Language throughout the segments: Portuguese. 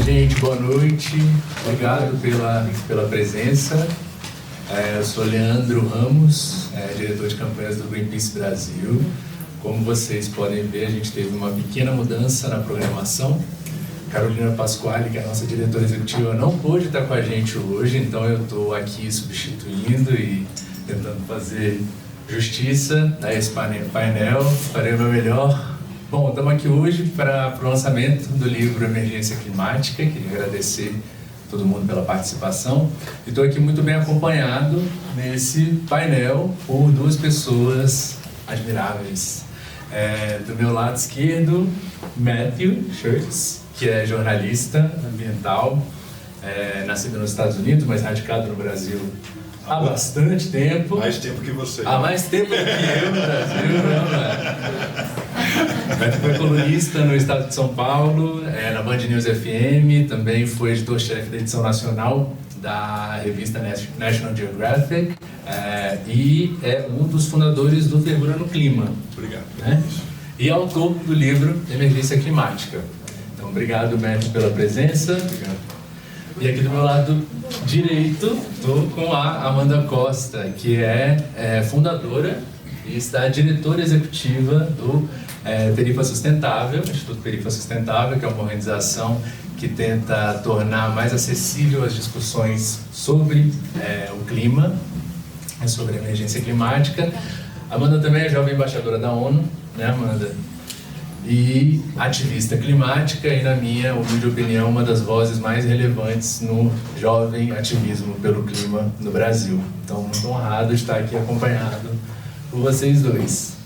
Gente, boa noite. Obrigado pela presença. Eu sou Leandro Ramos, diretor de campanhas do Greenpeace Brasil. Como vocês podem ver, a gente teve uma pequena mudança na programação. Carolina Pasquale, que é a nossa diretora executiva, não pôde estar com a gente hoje, então eu estou aqui substituindo e tentando fazer justiça a esse painel. Farei o meu melhor. Bom, estamos aqui hoje para o lançamento do livro Emergência Climática. Queria agradecer a todo mundo pela participação. E estou aqui muito bem acompanhado nesse painel por duas pessoas admiráveis. Do meu lado esquerdo, Matthew Schurtz, que é jornalista ambiental, nascido nos Estados Unidos, mas radicado no Brasil há bastante tempo. Mais tempo que você. Há mais tempo do que eu no Brasil, Matthew foi colunista no estado de São Paulo, na Band News FM, também foi editor-chefe da edição nacional da revista National Geographic e é um dos fundadores do Fervura no Clima. Obrigado. E autor do livro Emergência Climática. Então, obrigado, Matthew, pela presença. Obrigado. E aqui do meu lado direito, estou com a Amanda Costa, que é fundadora e está diretora executiva do Perifa Sustentável, Instituto Perifa Sustentável, que é uma organização que tenta tornar mais acessível as discussões sobre o clima, sobre a emergência climática. A Amanda também é jovem embaixadora da ONU, né, Amanda? E ativista climática e, na minha humilde opinião, uma das vozes mais relevantes no jovem ativismo pelo clima no Brasil. Então, muito honrado de estar aqui acompanhado por vocês dois.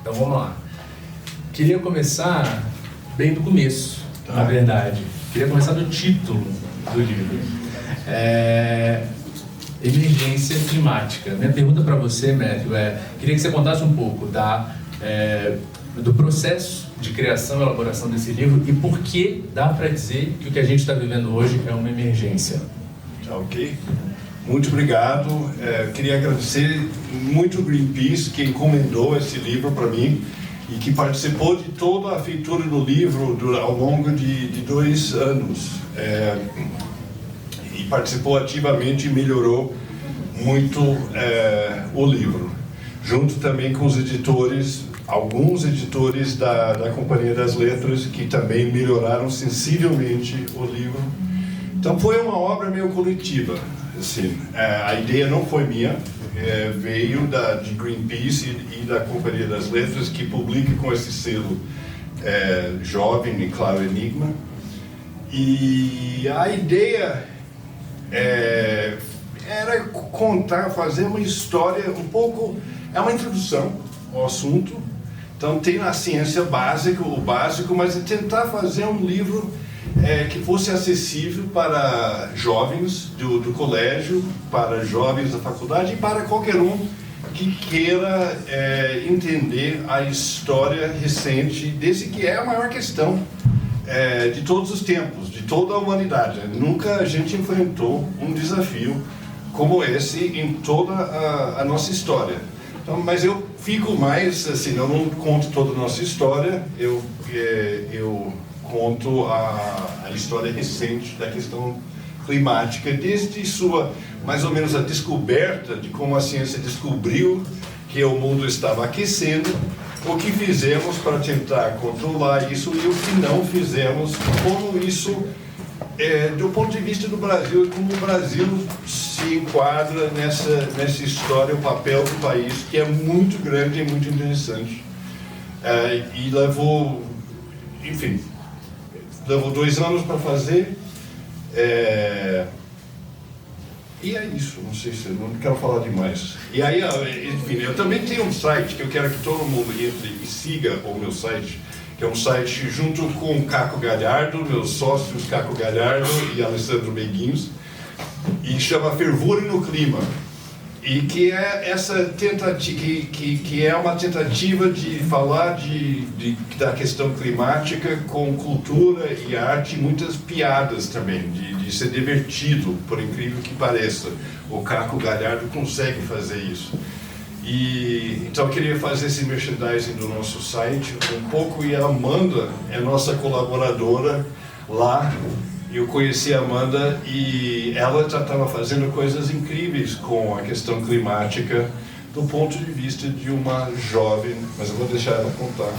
Então, vamos lá. Queria começar bem do começo, na verdade. Queria começar do título do livro. Emergência Climática. Minha pergunta para você, Matthew, queria que você contasse um pouco do processo de criação e elaboração desse livro e por que dá para dizer que o que a gente está vivendo hoje é uma emergência. Ok. Muito obrigado. Queria agradecer muito o Greenpeace, que encomendou esse livro para mim e que participou de toda a feitura do livro ao longo de 2 anos. E participou ativamente e melhorou muito o livro. Junto também com os editores, alguns editores da Companhia das Letras, que também melhoraram sensivelmente o livro. Então foi uma obra meio coletiva. Assim, a ideia não foi minha, veio de Greenpeace e da Companhia das Letras, que publica com esse selo jovem e claro Enigma. E a ideia era contar, fazer uma história um pouco, uma introdução ao assunto. Então tem a ciência básica, o básico, mas é tentar fazer um livro que fosse acessível para jovens do colégio, para jovens da faculdade e para qualquer um que queira entender a história recente desse que é a maior questão de todos os tempos, de toda a humanidade. Nunca a gente enfrentou um desafio como esse em toda a nossa história. Então, mas eu fico mais, assim, eu não conto toda a nossa história, eu conto a história recente da questão climática, desde sua, mais ou menos, a descoberta de como a ciência descobriu que o mundo estava aquecendo, o que fizemos para tentar controlar isso e o que não fizemos, como isso, do ponto de vista do Brasil, como o Brasil se enquadra nessa história, o papel do país, que é muito grande e muito interessante. E levou 2 anos para fazer. E é isso, não sei se não quero falar demais. E aí, enfim, eu também tenho um site que eu quero que todo mundo entre e siga o meu site, que é um site junto com o Caco Galhardo, meus sócios Caco Galhardo e Alessandro Beguins, e chama Fervura no Clima. E que é essa tentativa, que é uma tentativa de falar da questão climática com cultura e arte, muitas piadas também, de ser divertido, por incrível que pareça. O Caco Galhardo consegue fazer isso. Então eu queria fazer esse merchandising do nosso site um pouco, e a Amanda é nossa colaboradora lá eu conheci a Amanda e ela já estava fazendo coisas incríveis com a questão climática do ponto de vista de uma jovem, mas eu vou deixar ela contar,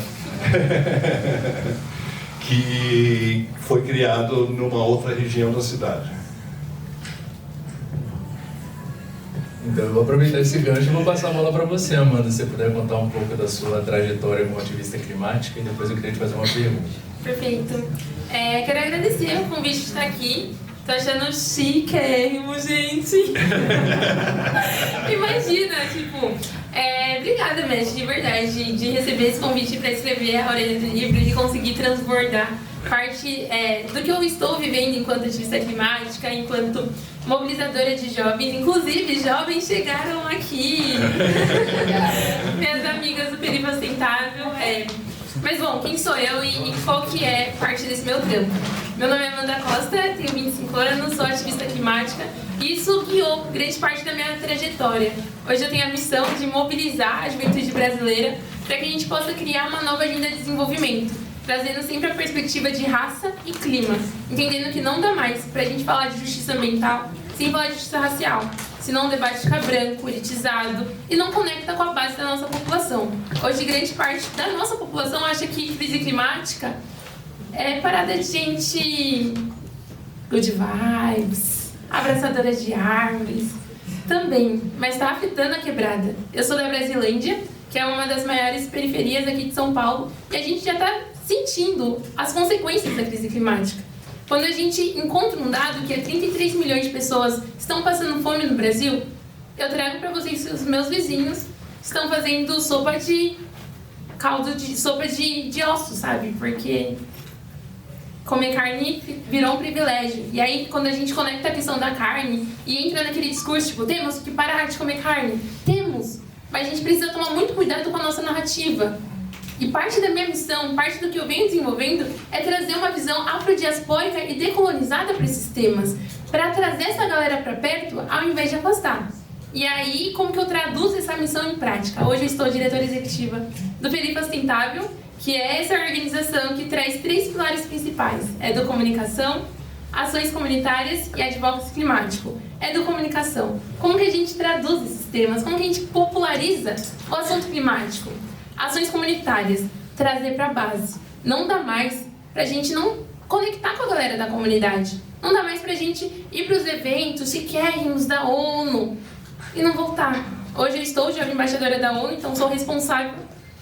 que foi criado numa outra região da cidade. Então eu vou aproveitar esse gancho e vou passar a bola para você, Amanda, se você puder contar um pouco da sua trajetória como ativista climática, e depois eu queria te fazer uma pergunta. Perfeito. Quero agradecer o convite de estar aqui. Tô achando chiquérrimo, gente. Imagina, tipo... obrigada, mestre, de verdade, de receber esse convite para escrever a Orelha do Livro e conseguir transbordar parte do que eu estou vivendo enquanto ativista climática, enquanto mobilizadora de jovens. Inclusive, jovens chegaram aqui. Minhas amigas do Perifa Sustentável. Mas bom, quem sou eu e qual que é parte desse meu trampo? Meu nome é Amanda Costa, tenho 25 anos, sou ativista climática e isso guiou grande parte da minha trajetória. Hoje eu tenho a missão de mobilizar a juventude brasileira para que a gente possa criar uma nova agenda de desenvolvimento, trazendo sempre a perspectiva de raça e clima, entendendo que não dá mais para a gente falar de justiça ambiental sem falar de justiça racial, senão o debate fica branco, elitizado e não conecta com a base da nossa população. Hoje, grande parte da nossa população acha que crise climática é parada de gente good vibes, abraçadora de árvores, também, mas está afetando a quebrada. Eu sou da Brasilândia, que é uma das maiores periferias aqui de São Paulo, e a gente já está sentindo as consequências da crise climática. Quando a gente encontra um dado que 33 milhões de pessoas estão passando fome no Brasil, eu trago para vocês que os meus vizinhos estão fazendo sopa de ossos, sabe? Porque comer carne virou um privilégio. E aí, quando a gente conecta a questão da carne e entra naquele discurso, tipo, temos que parar de comer carne. Temos! Mas a gente precisa tomar muito cuidado com a nossa narrativa. E parte da minha missão, parte do que eu venho desenvolvendo, é trazer uma visão afrodiaspórica e decolonizada para esses temas. Para trazer essa galera para perto, ao invés de afastar. E aí, como que eu traduzo essa missão em prática? Hoje eu estou diretora executiva do Perifa Sustentável, que é essa organização que traz 3 pilares principais. Educomunicação, ações comunitárias e advocacy climático. Educomunicação. Como que a gente traduz esses temas? Como que a gente populariza o assunto climático? Ações comunitárias. Trazer para a base. Não dá mais para a gente não conectar com a galera da comunidade. Não dá mais para a gente ir para os eventos chiquérrimos da ONU e não voltar. Hoje eu estou jovem embaixadora da ONU, então sou responsável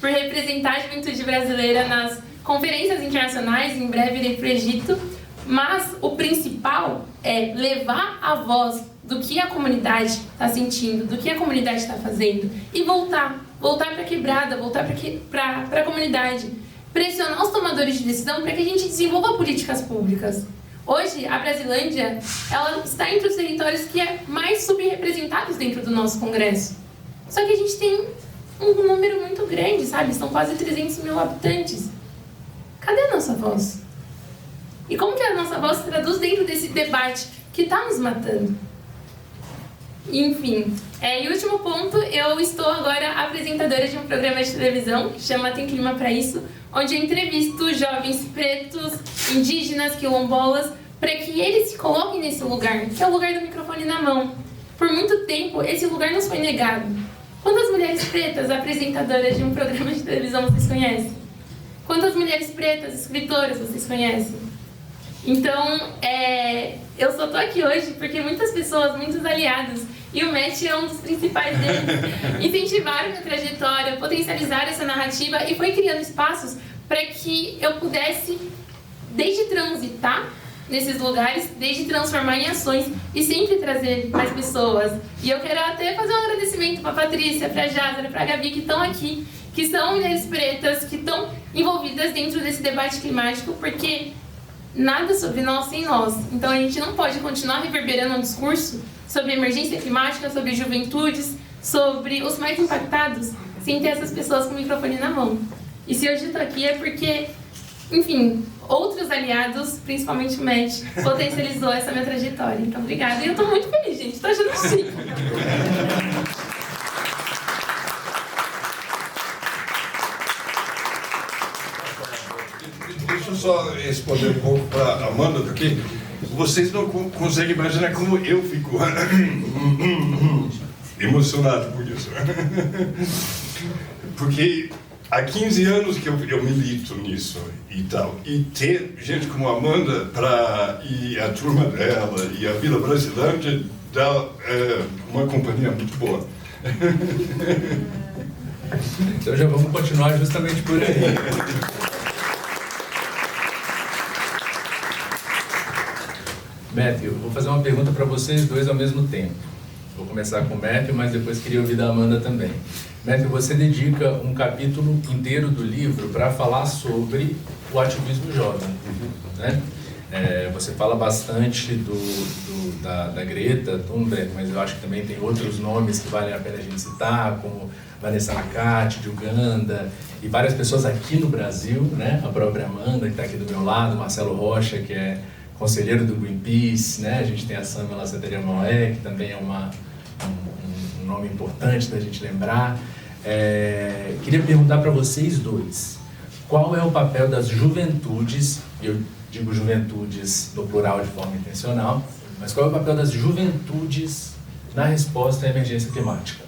por representar a juventude brasileira nas conferências internacionais, em breve irei para o Egito, mas o principal é levar a voz do que a comunidade está sentindo, do que a comunidade está fazendo e voltar para a quebrada, voltar para a comunidade, pressionar os tomadores de decisão para que a gente desenvolva políticas públicas. Hoje, a Brasilândia, ela está entre os territórios que é mais subrepresentados dentro do nosso Congresso. Só que a gente tem um número muito grande, sabe? São quase 300 mil habitantes. Cadê a nossa voz? E como que a nossa voz se traduz dentro desse debate que está nos matando? Enfim, e último ponto, eu estou agora apresentadora de um programa de televisão que chama Tem Clima Pra Isso, onde eu entrevisto jovens pretos, indígenas, quilombolas, para que eles se coloquem nesse lugar, que é o lugar do microfone na mão. Por muito tempo, esse lugar nos foi negado. Quantas mulheres pretas apresentadoras de um programa de televisão vocês conhecem? Quantas mulheres pretas escritoras vocês conhecem? Então, eu só estou aqui hoje porque muitas pessoas, muitos aliados, e o MET é um dos principais deles, incentivaram minha trajetória, potencializaram essa narrativa e foi criando espaços para que eu pudesse, desde transitar nesses lugares, desde transformar em ações e sempre trazer mais pessoas. E eu quero até fazer um agradecimento para a Patrícia, para a Jázara, para a Gabi, que estão aqui, que são mulheres pretas, que estão envolvidas dentro desse debate climático, porque nada sobre nós sem nós. Então a gente não pode continuar reverberando um discurso sobre emergência climática, sobre juventudes, sobre os mais impactados, sem ter essas pessoas com o microfone na mão. E se hoje eu estou aqui é porque, enfim, outros aliados, principalmente o MET, potencializou essa minha trajetória. Então, obrigada. E eu estou muito feliz, gente. Estou achando chique. Deixa eu só responder um pouco para a Amanda, porque Vocês não conseguem imaginar como eu fico emocionado por isso. Porque há 15 anos que eu milito nisso e tal. E ter gente como a Amanda e a turma dela e a Vila Brasilândia dá uma companhia muito boa. Então já vamos continuar justamente por aí. Matthew, vou fazer uma pergunta para vocês dois ao mesmo tempo. Vou começar com o Matthew, mas depois queria ouvir da Amanda também. Matthew, você dedica um capítulo inteiro do livro para falar sobre o ativismo jovem, né? Você fala bastante da Greta Thunberg, mas eu acho que também tem outros nomes que valem a pena a gente citar, como Vanessa Nakate, de Uganda, e várias pessoas aqui no Brasil, né? A própria Amanda, que está aqui do meu lado, Marcelo Rocha, que é conselheiro do Greenpeace, né? A gente tem a Samela Seteriamoé, que também é um nome importante da gente lembrar. Queria perguntar para vocês dois, qual é o papel das juventudes, eu digo juventudes no plural de forma intencional, mas qual é o papel das juventudes na resposta à emergência climática?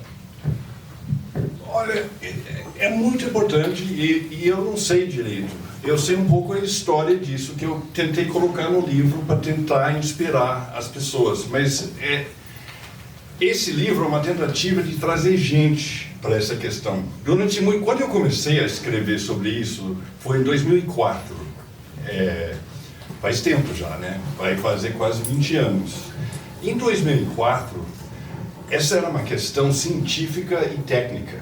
Olha, é muito importante e eu não sei direito. Eu sei um pouco a história disso, que eu tentei colocar no livro para tentar inspirar as pessoas. Mas esse livro é uma tentativa de trazer gente para essa questão. Quando eu comecei a escrever sobre isso, foi em 2004. Faz tempo já, né? Vai fazer quase 20 anos. Em 2004, essa era uma questão científica e técnica.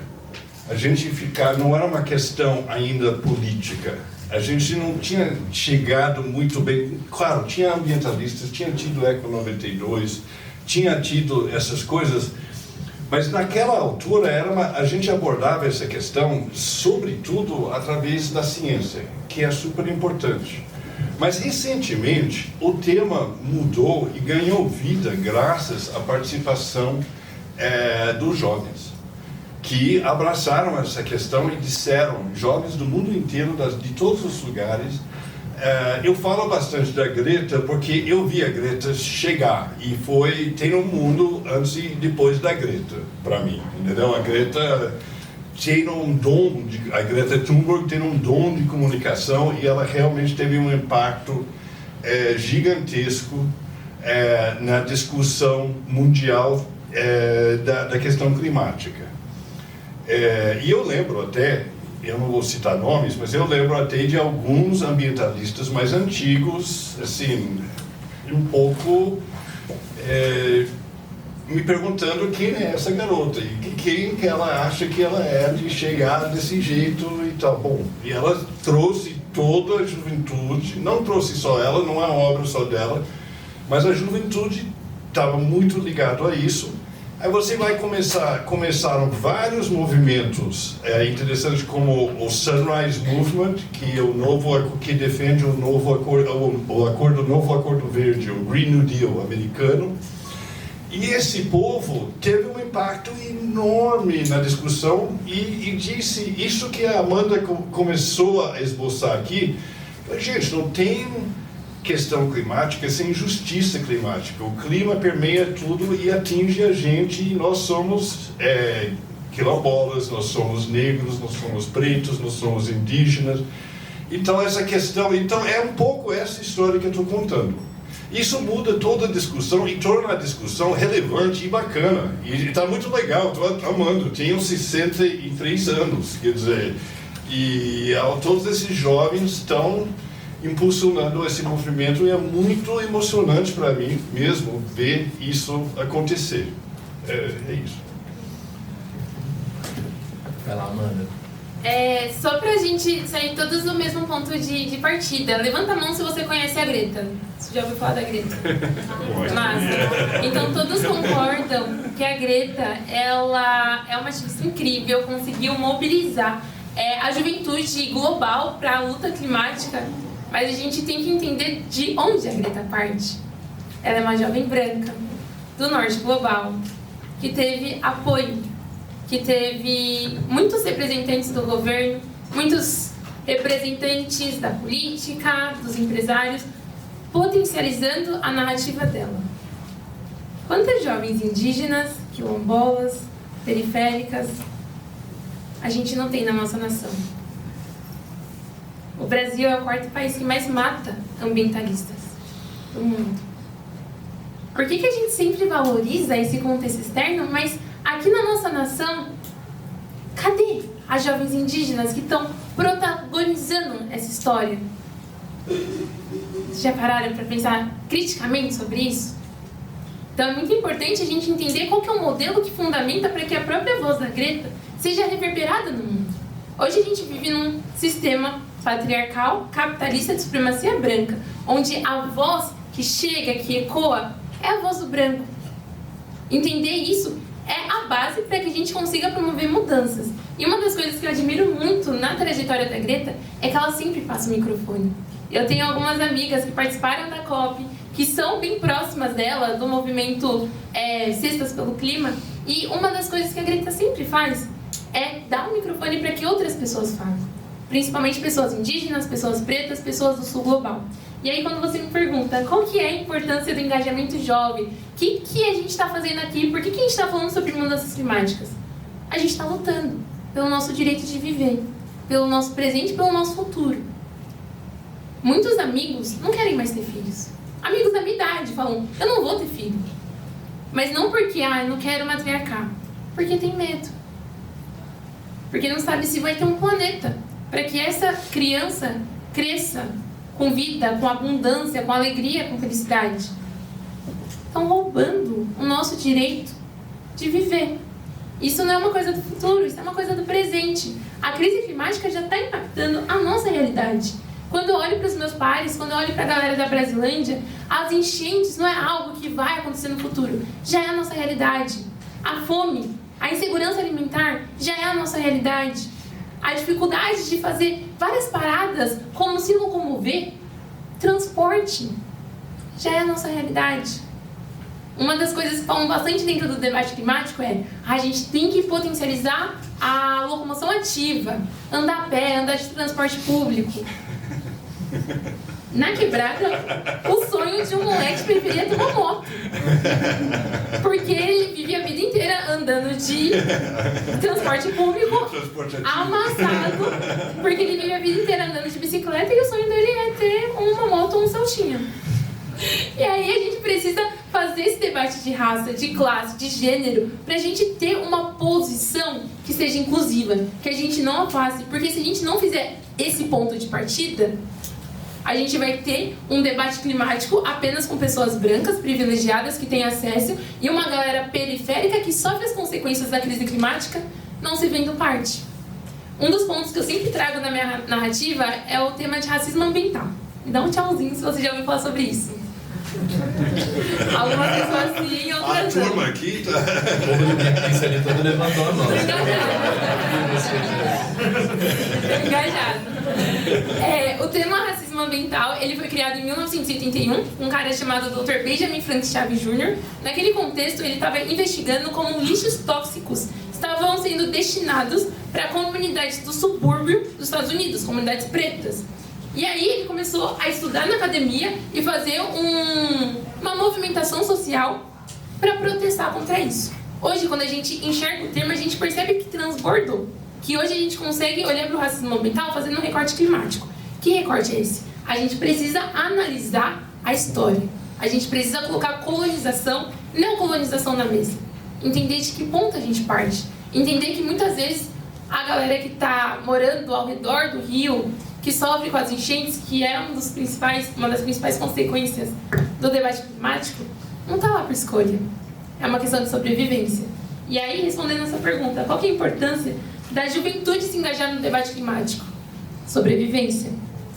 Não era uma questão ainda política. A gente não tinha chegado muito bem. Claro, tinha ambientalistas, tinha tido Eco 92, tinha tido essas coisas, mas naquela altura a gente abordava essa questão, sobretudo através da ciência, que é super importante. Mas recentemente o tema mudou e ganhou vida graças à participação dos jovens, que abraçaram essa questão e disseram, jovens do mundo inteiro, de todos os lugares. Eu falo bastante da Greta porque eu vi a Greta chegar e tem um mundo antes e depois da Greta, para mim, entendeu? A Greta tem um dom, a Greta Thunberg tem um dom de comunicação e ela realmente teve um impacto gigantesco na discussão mundial da questão climática. E eu lembro até, eu não vou citar nomes, mas eu lembro até de alguns ambientalistas mais antigos, assim, um pouco me perguntando quem é essa garota e quem que ela acha que ela é de chegar desse jeito e tal. Bom, e ela trouxe toda a juventude, não trouxe só ela, não é uma obra só dela, mas a juventude estava muito ligado a isso. Aí você vai começaram vários movimentos interessantes, como o Sunrise Movement, que defende o novo acordo verde, o Green New Deal americano. E esse povo teve um impacto enorme na discussão e disse isso que a Amanda começou a esboçar aqui. Gente, não tem questão climática sem justiça climática. O clima permeia tudo e atinge a gente, e nós somos quilombolas, nós somos negros, nós somos pretos, nós somos indígenas. Então essa questão, é um pouco essa história que eu estou contando. Isso muda toda a discussão e torna a discussão relevante e bacana. E está muito legal, estou amando. Tenho 63 anos, quer dizer, e todos esses jovens estão impulsionando esse movimento, e é muito emocionante para mim mesmo ver isso acontecer. É isso. Vai lá, Amanda. Só pra gente sair todos do mesmo ponto de partida, levanta a mão se você conhece a Greta. Você já ouviu falar da Greta? Massa. Então todos concordam que a Greta, ela é uma ativista incrível, conseguiu mobilizar a juventude global para a luta climática. Mas a gente tem que entender de onde a Greta parte. Ela é uma jovem branca, do norte global, que teve apoio, que teve muitos representantes do governo, muitos representantes da política, dos empresários, potencializando a narrativa dela. Quantas jovens indígenas, quilombolas, periféricas a gente não tem na nossa nação? O Brasil é o quarto país que mais mata ambientalistas do mundo. Por que a gente sempre valoriza esse contexto externo, mas aqui na nossa nação, cadê as jovens indígenas que estão protagonizando essa história? Vocês já pararam para pensar criticamente sobre isso? Então é muito importante a gente entender qual que é o modelo que fundamenta para que a própria voz da Greta seja reverberada no mundo. Hoje a gente vive num sistema patriarcal, capitalista de supremacia branca, onde a voz que chega, que ecoa, é a voz do branco. Entender isso é a base para que a gente consiga promover mudanças. E uma das coisas que eu admiro muito na trajetória da Greta é que ela sempre passa o microfone. Eu tenho algumas amigas que participaram da COP, que são bem próximas dela, do movimento Cestas pelo Clima, e uma das coisas que a Greta sempre faz é dar o microfone para que outras pessoas falem. Principalmente pessoas indígenas, pessoas pretas, pessoas do sul global. E aí quando você me pergunta qual que é a importância do engajamento jovem, o que a gente está fazendo aqui, por que a gente está falando sobre mudanças climáticas? A gente está lutando pelo nosso direito de viver, pelo nosso presente e pelo nosso futuro. Muitos amigos não querem mais ter filhos. Amigos da minha idade falam, eu não vou ter filho. Mas não porque, eu não quero matriarcar. Porque tem medo. Porque não sabe se vai ter um planeta para que essa criança cresça com vida, com abundância, com alegria, com felicidade. Estão roubando o nosso direito de viver. Isso não é uma coisa do futuro, isso é uma coisa do presente. A crise climática já está impactando a nossa realidade. Quando eu olho para os meus pares, quando eu olho para a galera da Brasilândia, as enchentes não é algo que vai acontecer no futuro, já é a nossa realidade. A fome, a insegurança alimentar já é a nossa realidade. A dificuldade de fazer várias paradas, como se locomover, transporte, já é a nossa realidade. Uma das coisas que falam bastante dentro do debate climático é a gente tem que potencializar a locomoção ativa, andar a pé, andar de transporte público. Na quebrada, o sonho de um moleque preferia ter uma moto. Porque ele vive a vida inteira andando de transporte público, amassado, porque ele vive a vida inteira andando de bicicleta e o sonho dele é ter uma moto ou um Celtinha. E aí a gente precisa fazer esse debate de raça, de classe, de gênero, pra gente ter uma posição que seja inclusiva, que a gente não afaste, porque se a gente não fizer esse ponto de partida, a gente vai ter um debate climático apenas com pessoas brancas, privilegiadas, que têm acesso, e uma galera periférica que sofre as consequências da crise climática, não se vendo parte. Um dos pontos que eu sempre trago na minha narrativa é o tema de racismo ambiental. Me dá um tchauzinho se você já ouviu falar sobre isso. Algumas pessoas sim, outras não. A turma aqui tá... O povo do Greenpeace ali todo levantou a mão. Engajado. O tema racismo ambiental, ele foi criado em 1981, um cara chamado Dr. Benjamin Franklin Chaves Jr. Naquele contexto, ele estava investigando como lixos tóxicos estavam sendo destinados para comunidades do subúrbio dos Estados Unidos, comunidades pretas. E aí ele começou a estudar na academia e fazer uma movimentação social para protestar contra isso. Hoje, quando a gente enxerga o termo, a gente percebe que transbordou. Que hoje a gente consegue olhar para o racismo ambiental fazendo um recorte climático. Que recorte é esse? A gente precisa analisar a história. A gente precisa colocar colonização, neocolonização na mesa. Entender de que ponto a gente parte. Entender que muitas vezes a galera que está morando ao redor do rio, que sofre com as enchentes, que é uma das principais consequências do debate climático, não está lá por escolha. É uma questão de sobrevivência. E aí, respondendo essa pergunta, qual que é a importância da juventude se engajar no debate climático? Sobrevivência.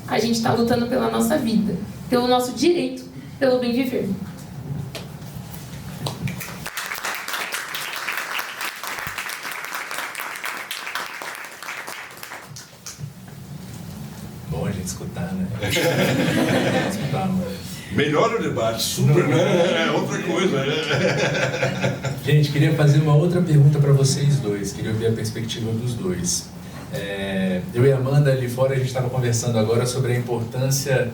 A gente está lutando pela nossa vida, pelo nosso direito, pelo bem viver. Bom a gente escutar, né? Escutar, mano. Melhora o debate, super, né? É outra coisa, né? Gente, queria fazer uma outra pergunta para vocês dois. Queria ouvir a perspectiva dos dois. Eu e a Amanda ali fora, a gente estava conversando agora sobre a importância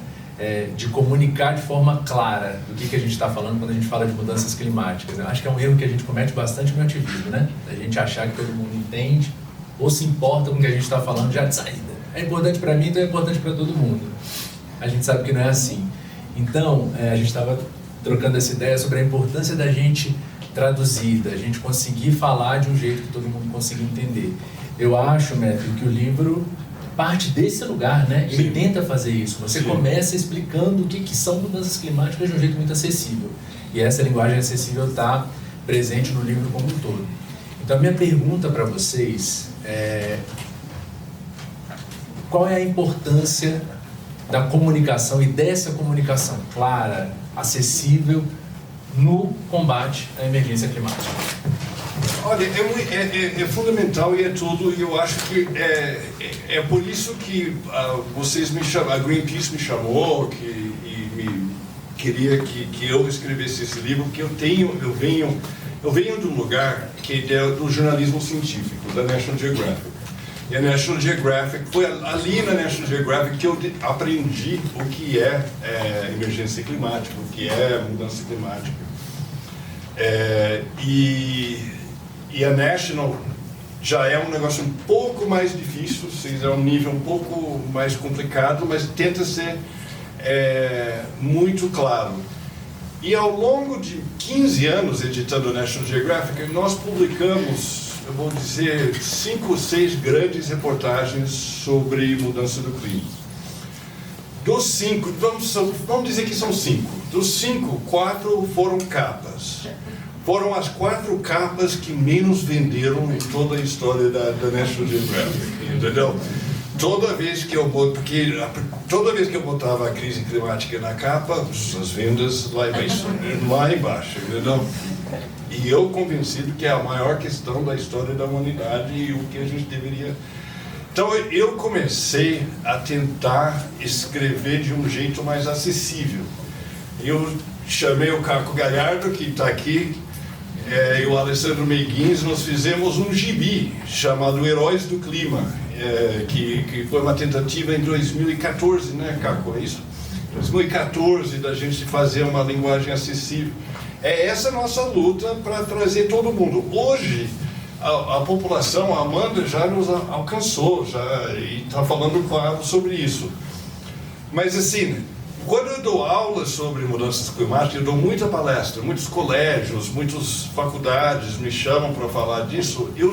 de comunicar de forma clara do que a gente está falando quando a gente fala de mudanças climáticas. Eu acho que é um erro que a gente comete bastante no ativismo, né? A gente achar que todo mundo entende ou se importa com o que a gente está falando já de saída. É importante para mim, então é importante para todo mundo. A gente sabe que não é assim. Então, a gente estava trocando essa ideia sobre a importância da gente traduzir, da gente conseguir falar de um jeito que todo mundo consiga entender. Eu acho, Matthew, que o livro parte desse lugar, né? Ele tenta fazer isso. Você começa explicando o que são mudanças climáticas de um jeito muito acessível. E essa linguagem acessível está presente no livro como um todo. Então, a minha pergunta para vocês é: qual é a importância da comunicação e dessa comunicação clara, acessível, no combate à emergência climática? Olha, é fundamental e é tudo, e eu acho que é por isso que vocês me chamaram, a Greenpeace me chamou e me queria que eu escrevesse esse livro, porque eu venho de um lugar que é do jornalismo científico, da National Geographic. E a National Geographic, foi ali na National Geographic que eu aprendi o que é emergência climática, o que é mudança climática. E a National já é um negócio um pouco mais difícil, é um nível um pouco mais complicado, mas tenta ser muito claro. E ao longo de 15 anos editando a National Geographic, nós publicamos, eu vou dizer, 5 ou 6 grandes reportagens sobre mudança do clima. Dos 5, vamos dizer que são 5. Dos 5, 4 foram capas. Foram as 4 capas que menos venderam em toda a história da National Geographic, entendeu? Toda vez que eu botava a crise climática na capa, as vendas lá embaixo, entendeu? E eu convencido que é a maior questão da história da humanidade e o que a gente deveria... Então eu comecei a tentar escrever de um jeito mais acessível. Eu chamei o Caco Galhardo, que está aqui, e o Alessandro Meiguins, nós fizemos um gibi chamado Heróis do Clima, que foi uma tentativa em 2014, né, Caco? É isso? 2014, da gente fazer uma linguagem acessível. É essa a nossa luta para trazer todo mundo. Hoje, a população, a Amanda já nos alcançou, e está falando claro sobre isso. Mas assim, quando eu dou aulas sobre mudanças climáticas, eu dou muita palestra, muitos colégios, muitas faculdades me chamam para falar disso, eu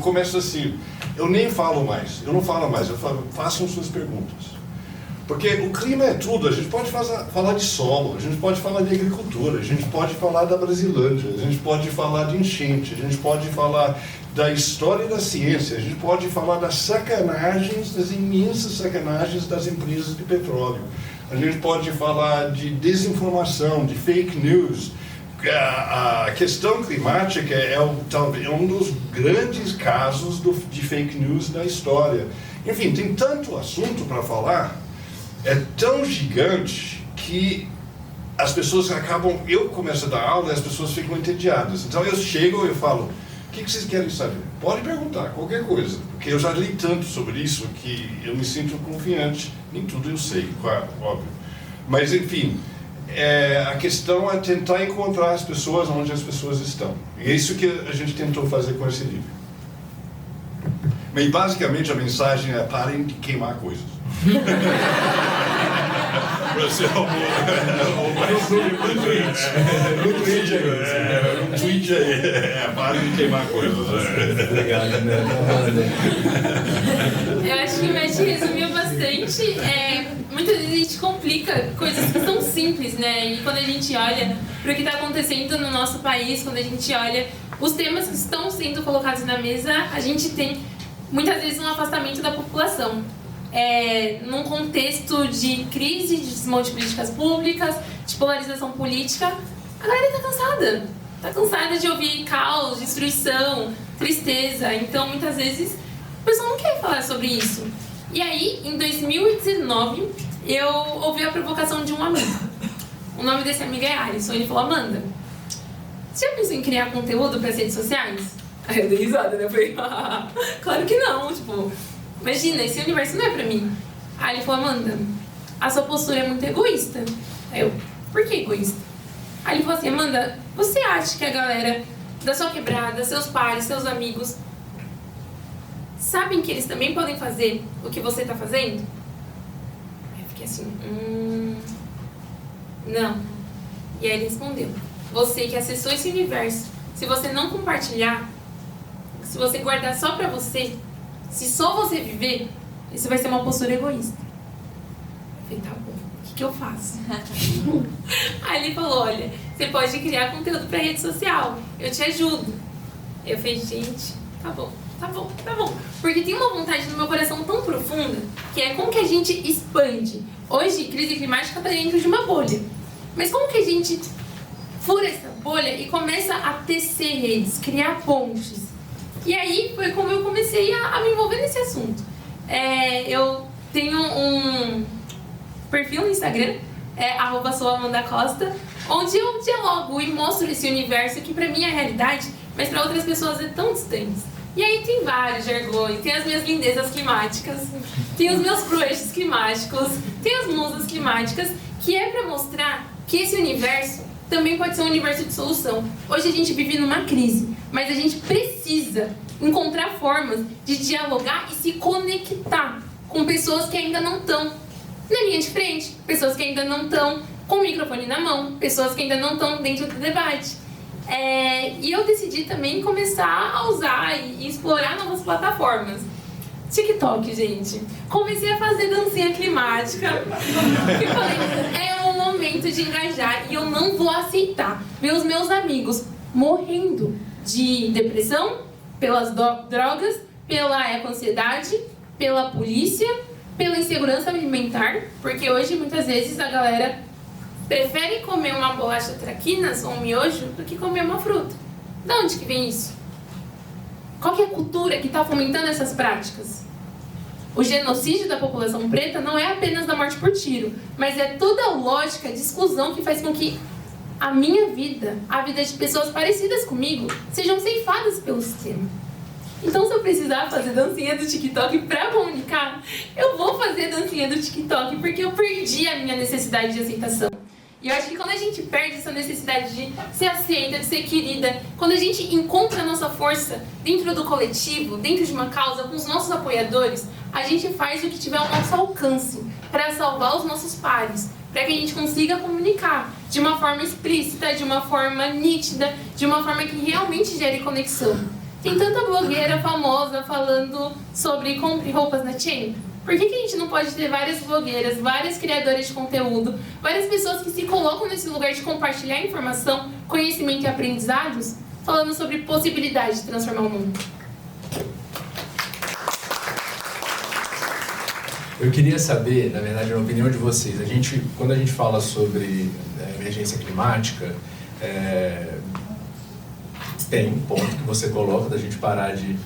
começo assim, eu nem falo mais, eu não falo mais, eu falo, façam suas perguntas. Porque o clima é tudo, a gente pode falar de solo, a gente pode falar de agricultura, a gente pode falar da Brasilândia, a gente pode falar de enchente, a gente pode falar da história da ciência, a gente pode falar das sacanagens, das imensas sacanagens das empresas de petróleo. A gente pode falar de desinformação, de fake news. A questão climática é um dos grandes casos de fake news da história. Enfim, tem tanto assunto para falar, é tão gigante que as pessoas acabam... Eu começo a dar aula e as pessoas ficam entediadas. Então eu chego e falo... O que vocês querem saber? Pode perguntar, qualquer coisa, porque eu já li tanto sobre isso que eu me sinto confiante. Nem tudo eu sei, claro, óbvio. Mas, enfim, a questão é tentar encontrar as pessoas onde as pessoas estão. E é isso que a gente tentou fazer com esse livro. Mas, basicamente, a mensagem é: parem de queimar coisas. Um tweet aí, para de queimar coisas. Obrigado, né? Eu acho que o Matt resumiu bastante. Muitas vezes a gente complica coisas que são simples, né? E quando a gente olha para o que está acontecendo no nosso país, quando a gente olha os temas que estão sendo colocados na mesa, a gente tem muitas vezes um afastamento da população. Num contexto de crise, de desmonte de políticas públicas, de polarização política, a galera está cansada. Está cansada de ouvir caos, destruição, tristeza. Então, muitas vezes, o pessoal não quer falar sobre isso. E aí, em 2019, eu ouvi a provocação de um amigo. O nome desse amigo é Alisson. Ele falou: Amanda, você já pensou em criar conteúdo para as redes sociais? Aí eu dei risada, né? Eu falei: claro que não, tipo... Imagina, esse universo não é pra mim. Aí ele falou: Amanda, a sua postura é muito egoísta. Aí eu, por que egoísta? Aí ele falou assim, Amanda, você acha que a galera da sua quebrada, seus pares, seus amigos, sabem que eles também podem fazer o que você está fazendo? Aí eu fiquei assim, não. E aí ele respondeu, você que acessou esse universo, se você não compartilhar, se você guardar só pra você, se só você viver, isso vai ser uma postura egoísta. Eu falei, tá bom, o que eu faço? Aí ele falou, olha, você pode criar conteúdo pra rede social, eu te ajudo. Eu falei, gente, tá bom. Porque tem uma vontade no meu coração tão profunda, que é como que a gente expande. Hoje, crise climática tá dentro de uma bolha. Mas como que a gente fura essa bolha e começa a tecer redes, criar pontes? E aí foi como eu comecei a me envolver nesse assunto. Eu tenho um perfil no Instagram, @souAmandaCosta, onde eu dialogo e mostro esse universo que pra mim é realidade, mas pra outras pessoas é tão distante. E aí tem vários jargões, tem as minhas lindezas climáticas, tem os meus crushes climáticos, tem as musas climáticas, que é pra mostrar que esse universo também pode ser um universo de solução. Hoje a gente vive numa crise, mas a gente precisa encontrar formas de dialogar e se conectar com pessoas que ainda não estão na linha de frente, pessoas que ainda não estão com o microfone na mão, pessoas que ainda não estão dentro do debate. E eu decidi também começar a usar e explorar novas plataformas. TikTok, gente. Comecei a fazer dancinha climática. Eu falei, é um momento de engajar e eu não vou aceitar ver os meus amigos morrendo de depressão, pelas drogas, pela eco-ansiedade, pela polícia, pela insegurança alimentar, porque hoje muitas vezes a galera prefere comer uma bolacha traquinas ou um miojo do que comer uma fruta. De onde que vem isso? Qual que é a cultura que está fomentando essas práticas? O genocídio da população preta não é apenas da morte por tiro, mas é toda a lógica de exclusão que faz com que a minha vida, a vida de pessoas parecidas comigo, sejam ceifadas pelo sistema. Então, se eu precisar fazer dancinha do TikTok pra comunicar, eu vou fazer dancinha do TikTok, porque eu perdi a minha necessidade de aceitação. E eu acho que quando a gente perde essa necessidade de ser aceita, de ser querida, quando a gente encontra a nossa força dentro do coletivo, dentro de uma causa, com os nossos apoiadores, a gente faz o que tiver ao nosso alcance para salvar os nossos pares, para que a gente consiga comunicar de uma forma explícita, de uma forma nítida, de uma forma que realmente gere conexão. Tem tanta blogueira famosa falando sobre compre roupas na Shein. Por que a gente não pode ter várias blogueiras, várias criadoras de conteúdo, várias pessoas que se colocam nesse lugar de compartilhar informação, conhecimento e aprendizados, falando sobre possibilidade de transformar o mundo? Eu queria saber, na verdade, a opinião de vocês. Quando a gente fala sobre emergência climática, tem um ponto que você coloca da gente parar de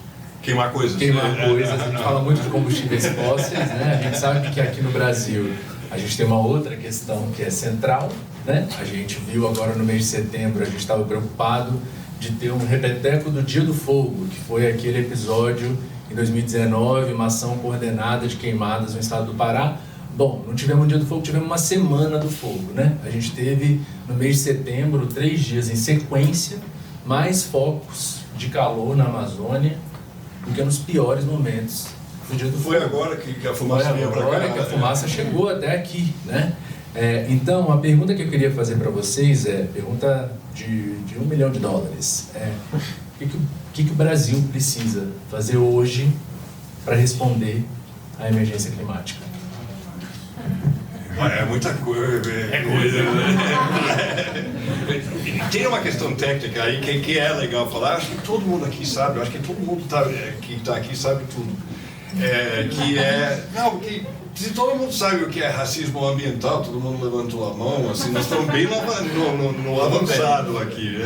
queimar coisas. A gente fala muito de combustíveis fósseis, né? A gente sabe que aqui no Brasil a gente tem uma outra questão que é central, né? A gente viu agora no mês de setembro, a gente estava preocupado de ter um repeteco do Dia do Fogo, que foi aquele episódio em 2019, uma ação coordenada de queimadas no estado do Pará. Bom, não tivemos um Dia do Fogo, tivemos uma semana do fogo, né? A gente teve no mês de setembro 3 dias em sequência, mais focos de calor na Amazônia do que nos piores momentos do Dia do Fogo. Foi agora que a fumaça veio para cá. Agora que a fumaça chegou até aqui, né? Então, a pergunta que eu queria fazer para vocês pergunta de $1 milhão. O que o Brasil precisa fazer hoje para responder à emergência climática? É muita coisa. Tem uma questão técnica aí que é legal falar. Acho que todo mundo aqui sabe. Acho que todo mundo que está aqui sabe tudo. Se todo mundo sabe o que é racismo ambiental, todo mundo levantou a mão. Assim, nós estamos bem no avançado aqui.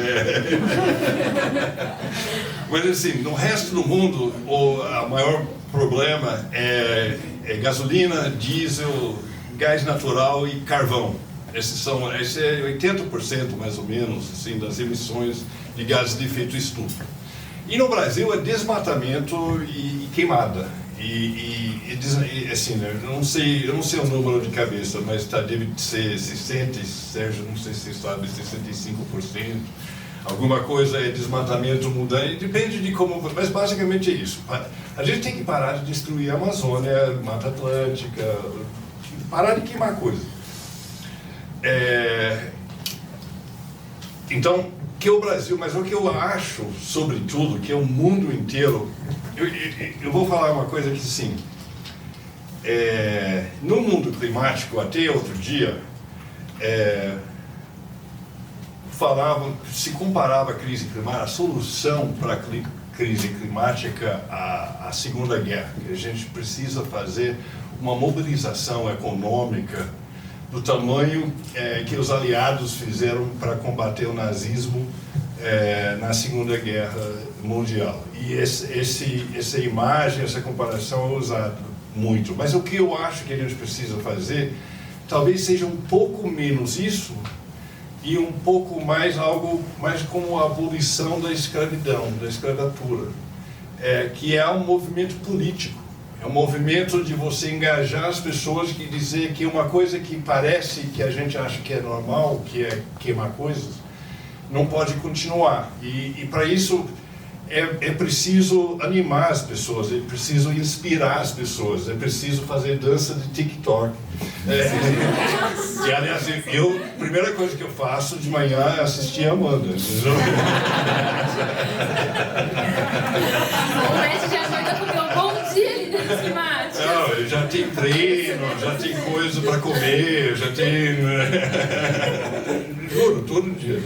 Mas assim, no resto do mundo, o maior problema é gasolina, diesel, gás natural e carvão. Esse é 80% mais ou menos assim, das emissões de gases de efeito estufa. E no Brasil é desmatamento e queimada. Assim, eu não sei o número de cabeça, mas deve ser 60%, Sérgio, não sei se sabe, 65%. Alguma coisa é desmatamento, mudança, depende de como, mas basicamente é isso. A gente tem que parar de destruir a Amazônia, Mata Atlântica, parar de queimar coisa. Então, que o Brasil, mas o que eu acho, sobretudo, que é o mundo inteiro, eu vou falar uma coisa que, sim, no mundo climático, até outro dia, se comparava a crise climática, a solução para a crise climática à Segunda Guerra, que a gente precisa fazer uma mobilização econômica do tamanho que os aliados fizeram para combater o nazismo na Segunda Guerra Mundial. E essa imagem, essa comparação é usada muito. Mas o que eu acho que a gente precisa fazer, talvez seja um pouco menos isso e um pouco mais algo mais como a abolição da escravidão, da escravatura, que é um movimento político. É um movimento de você engajar as pessoas que dizer que uma coisa que parece que a gente acha que é normal, que é queimar coisas, não pode continuar. E para isso é preciso animar as pessoas, é preciso inspirar as pessoas, é preciso fazer dança de TikTok. E, aliás, a primeira coisa que eu faço de manhã é assistir a Amanda. O Mestre já acorda com o meu bom dia ali dentro do climático. Não, eu já tenho treino, já tenho coisa para comer, já tenho... Juro, todo dia.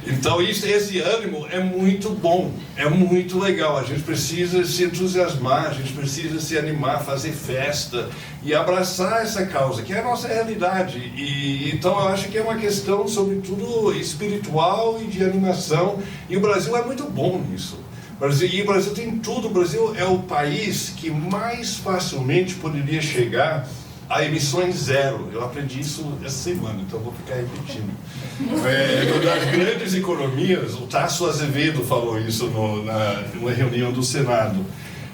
Então, esse ânimo é muito bom, é muito legal. A gente precisa se entusiasmar, a gente precisa se animar, fazer festa e abraçar essa causa, que é a nossa realidade. Então, eu acho que é uma questão, sobretudo, espiritual e de animação. E o Brasil é muito bom nisso. E o Brasil tem tudo. O Brasil é o país que mais facilmente poderia chegar a emissões zero. Eu aprendi isso essa semana, então vou ficar repetindo. Uma das grandes economias, o Tasso Azevedo falou isso numa reunião do Senado.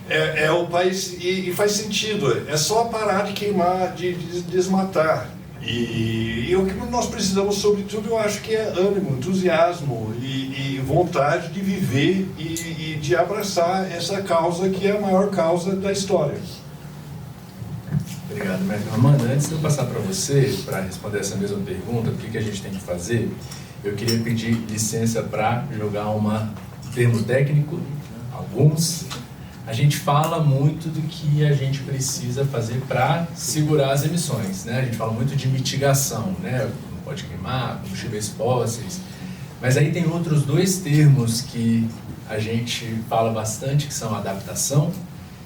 É o país, e faz sentido, é só parar de queimar, de desmatar. E o que nós precisamos, sobretudo, eu acho que é ânimo, entusiasmo e vontade de viver e de abraçar essa causa que é a maior causa da história. Obrigado, mestre. Amanda, antes de eu passar para você, para responder essa mesma pergunta, o que a gente tem que fazer, eu queria pedir licença para jogar um termo técnico, alguns. A gente fala muito do que a gente precisa fazer para segurar as emissões, né? A gente fala muito de mitigação, né? Não pode queimar, combustíveis fósseis, mas aí tem outros dois termos que a gente fala bastante, que são adaptação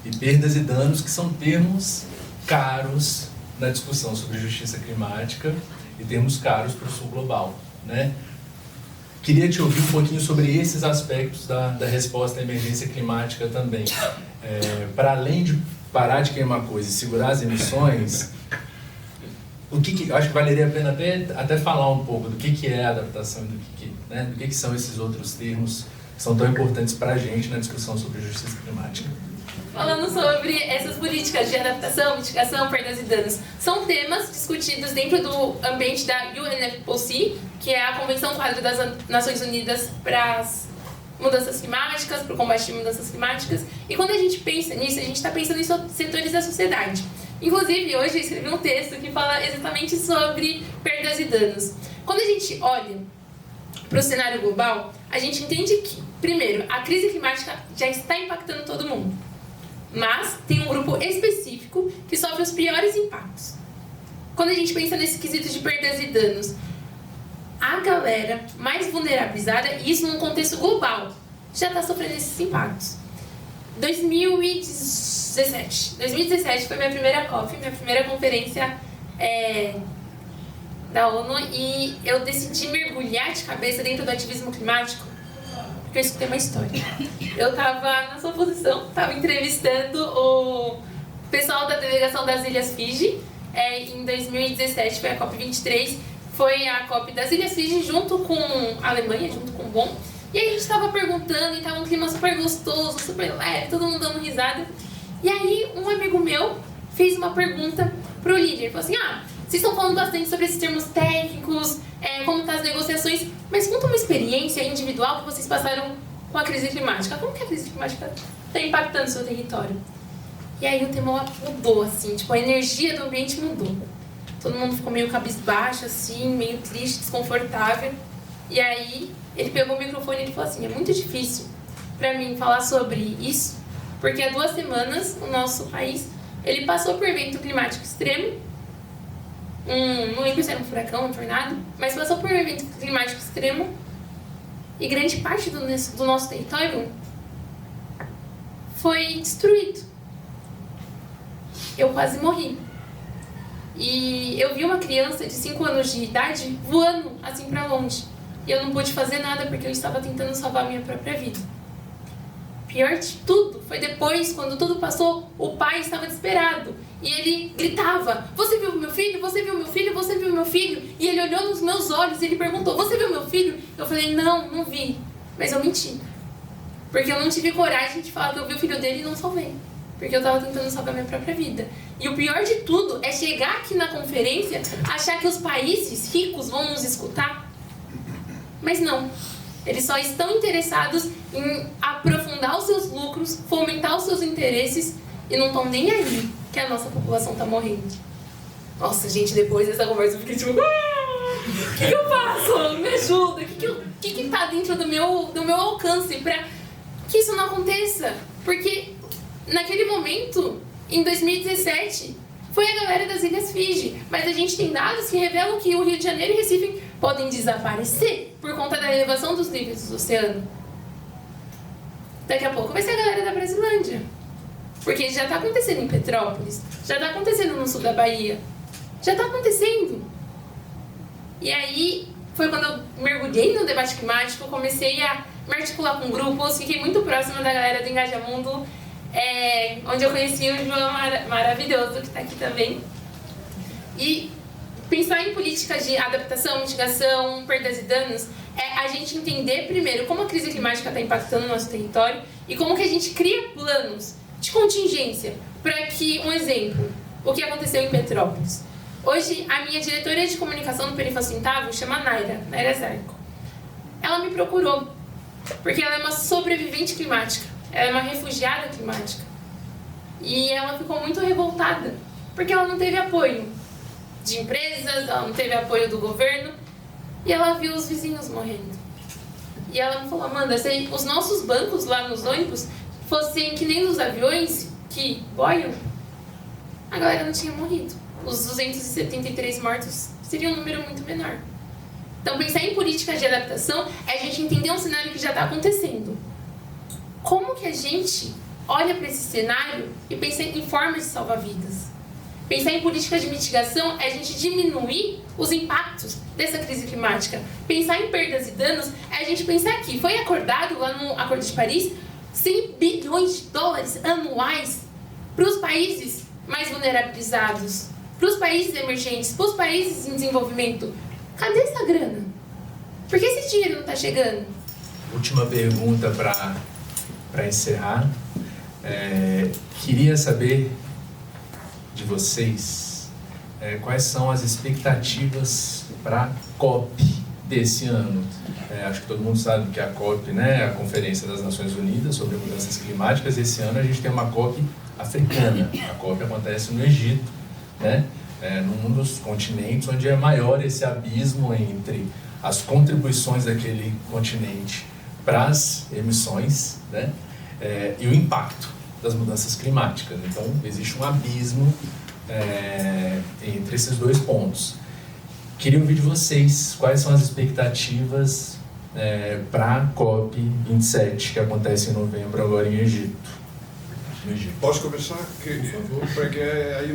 e perdas e danos, que são termos caros na discussão sobre justiça climática e termos caros para o sul global, né? Queria te ouvir um pouquinho sobre esses aspectos da resposta à emergência climática também. Para além de parar de queimar coisas e segurar as emissões, acho que valeria a pena até falar um pouco do que é a adaptação e do que são esses outros termos que são tão importantes para a gente na discussão sobre justiça climática. Falando sobre essas políticas de adaptação, mitigação, perdas e danos, são temas discutidos dentro do ambiente da UNFCCC, que é a Convenção Quadro das Nações Unidas para as Mudanças Climáticas, para o combate de mudanças climáticas. E quando a gente pensa nisso, a gente está pensando em setores da sociedade. Inclusive, hoje eu escrevi um texto que fala exatamente sobre perdas e danos. Quando a gente olha para o cenário global, a gente entende que, primeiro, a crise climática já está impactando todo mundo. Mas tem um grupo específico que sofre os piores impactos. Quando a gente pensa nesse quesito de perdas e danos, a galera mais vulnerabilizada, e isso num contexto global, já está sofrendo esses impactos. 2017 foi minha primeira COP, minha primeira conferência da ONU, e eu decidi mergulhar de cabeça dentro do ativismo climático, porque eu escutei uma história. Eu estava na sua posição, estava entrevistando o pessoal da delegação das Ilhas Fiji. Em 2017 foi a COP23, foi a COP das Ilhas Fiji junto com a Alemanha, junto com o Bonn. E aí a gente tava perguntando, e tava um clima super gostoso, super leve, todo mundo dando risada. E aí um amigo meu fez uma pergunta pro líder, falou assim, vocês estão falando bastante sobre esses termos técnicos, como tá as negociações, mas conta uma experiência individual que vocês passaram com a crise climática. Como que a crise climática tá impactando o seu território? E aí o tema mudou, assim, tipo, a energia do ambiente mudou. Todo mundo ficou meio cabisbaixo, assim, meio triste, desconfortável. E aí ele pegou o microfone e falou assim, é muito difícil pra mim falar sobre isso, porque há 2 semanas o nosso país, ele passou por evento climático extremo, não lembro se era um furacão, um tornado, mas passou por um evento climático extremo e grande parte do nosso território foi destruído. Eu quase morri. E eu vi uma criança de 5 anos de idade voando assim pra longe. E eu não pude fazer nada porque eu estava tentando salvar a minha própria vida. Pior de tudo foi depois, quando tudo passou, o pai estava desesperado. E ele gritava, você viu meu filho? Você viu meu filho? Você viu meu filho? E ele olhou nos meus olhos e ele perguntou, você viu meu filho? Eu falei, não vi. Mas eu menti. Porque eu não tive coragem de falar que eu vi o filho dele e não salvei. Porque eu estava tentando salvar a minha própria vida. E o pior de tudo é chegar aqui na conferência, achar que os países ricos vão nos escutar. Mas não. Eles só estão interessados em aprofundar os seus lucros, fomentar os seus interesses e não estão nem aí que a nossa população está morrendo. Nossa, gente, depois dessa conversa eu fiquei tipo... O que eu faço? Me ajuda. O que tá dentro do meu alcance para que isso não aconteça? Porque naquele momento, em 2017, foi a galera das Ilhas Fiji. Mas a gente tem dados que revelam que o Rio de Janeiro e Recife podem desaparecer por conta da elevação dos níveis do oceano. Daqui a pouco vai ser a galera da Brasilândia. Porque já está acontecendo em Petrópolis, já está acontecendo no sul da Bahia. Já está acontecendo. E aí, foi quando eu mergulhei no debate climático, comecei a me articular com grupos, fiquei muito próxima da galera do Engajamundo, onde eu conheci o João maravilhoso, que está aqui também. E pensar em políticas de adaptação, mitigação, perdas e danos, é a gente entender primeiro como a crise climática está impactando o nosso território e como que a gente cria planos de contingência para que, um exemplo, o que aconteceu em Petrópolis. Hoje, a minha diretora de comunicação do Perifacentável chama Naira Zarco. Ela me procurou, porque ela é uma sobrevivente climática, ela é uma refugiada climática. E ela ficou muito revoltada, porque ela não teve apoio de empresas, ela não teve apoio do governo, e ela viu os vizinhos morrendo. E ela me falou, Amanda, se os nossos bancos lá nos ônibus fossem que nem nos aviões que boiam, a galera não tinha morrido. Os 273 mortos seria um número muito menor. Então, pensar em políticas de adaptação é a gente entender um cenário que já está acontecendo. Como que a gente olha para esse cenário e pensa em formas de salvar vidas? Pensar em políticas de mitigação é a gente diminuir os impactos dessa crise climática. Pensar em perdas e danos é a gente pensar que foi acordado lá no Acordo de Paris 100 bilhões de dólares anuais para os países mais vulnerabilizados, para os países emergentes, para os países em desenvolvimento. Cadê essa grana? Por que esse dinheiro não está chegando? Última pergunta para encerrar. Queria saber de vocês quais são as expectativas para a COP desse ano. Acho que todo mundo sabe que a COP, né, é a Conferência das Nações Unidas sobre Mudanças Climáticas. Esse ano a gente tem uma COP africana. A COP acontece no Egito, né, num dos continentes onde é maior esse abismo entre as contribuições daquele continente para as emissões, né, e o impacto das mudanças climáticas. Então, existe um abismo entre esses dois pontos. Queria ouvir de vocês quais são as expectativas para a COP27, que acontece em novembro agora em Egito. Posso começar? Por favor. Porque aí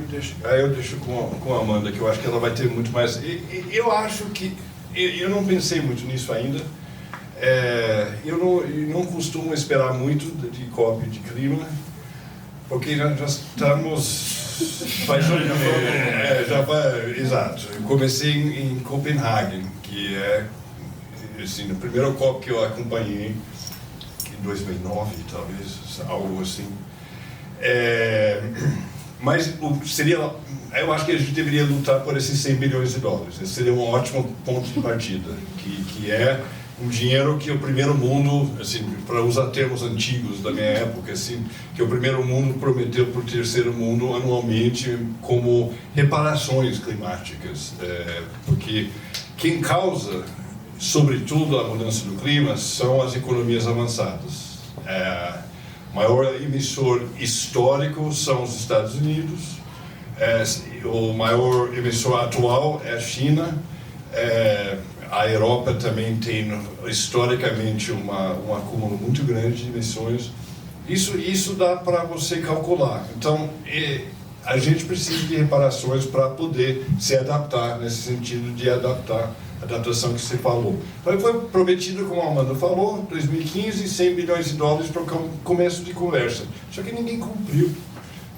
eu deixo com a Amanda, que eu acho que ela vai ter muito mais... Eu acho que... Eu não pensei muito nisso ainda. Eu não costumo esperar muito de COP de clima, porque já estamos... Exato. Eu comecei em Copenhague, que é assim, no primeiro COP que eu acompanhei, em 2009, talvez, algo assim. Mas eu acho que a gente deveria lutar por esses 100 bilhões de dólares. Esse seria um ótimo ponto de partida, que é um dinheiro que o primeiro mundo, assim, para usar termos antigos da minha época, assim, que o primeiro mundo prometeu para o terceiro mundo anualmente como reparações climáticas, porque quem causa, sobretudo, a mudança do clima são as economias avançadas. O maior emissor histórico são os Estados Unidos, o maior emissor atual é a China. A Europa também tem, historicamente, um acúmulo muito grande de emissões. Isso dá para você calcular. Então, a gente precisa de reparações para poder se adaptar, nesse sentido de adaptação que você falou. Então, foi prometido, como a Amanda falou, 2015, 100 bilhões de dólares para o começo de conversa. Só que ninguém cumpriu.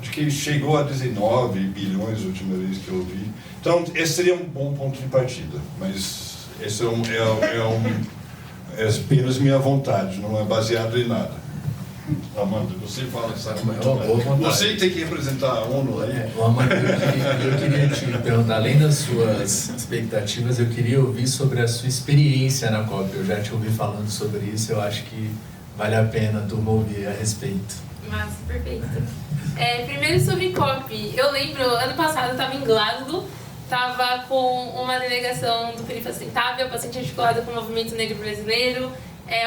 Acho que chegou a 19 bilhões a última vez que eu vi. Então, esse seria um bom ponto de partida, mas esse é apenas minha vontade, não é baseado em nada. Amanda, você fala exatamente. Você tem que representar a ONU aí. Amanda, eu queria te perguntar, além das suas expectativas, eu queria ouvir sobre a sua experiência na COP. Eu já te ouvi falando sobre isso, eu acho que vale a pena a turma ouvir a respeito. Massa, perfeito. Primeiro sobre COP, eu lembro, ano passado eu estava em Glasgow, estava com uma delegação do Perifa Sustentável, bastante articulada com o Movimento Negro Brasileiro,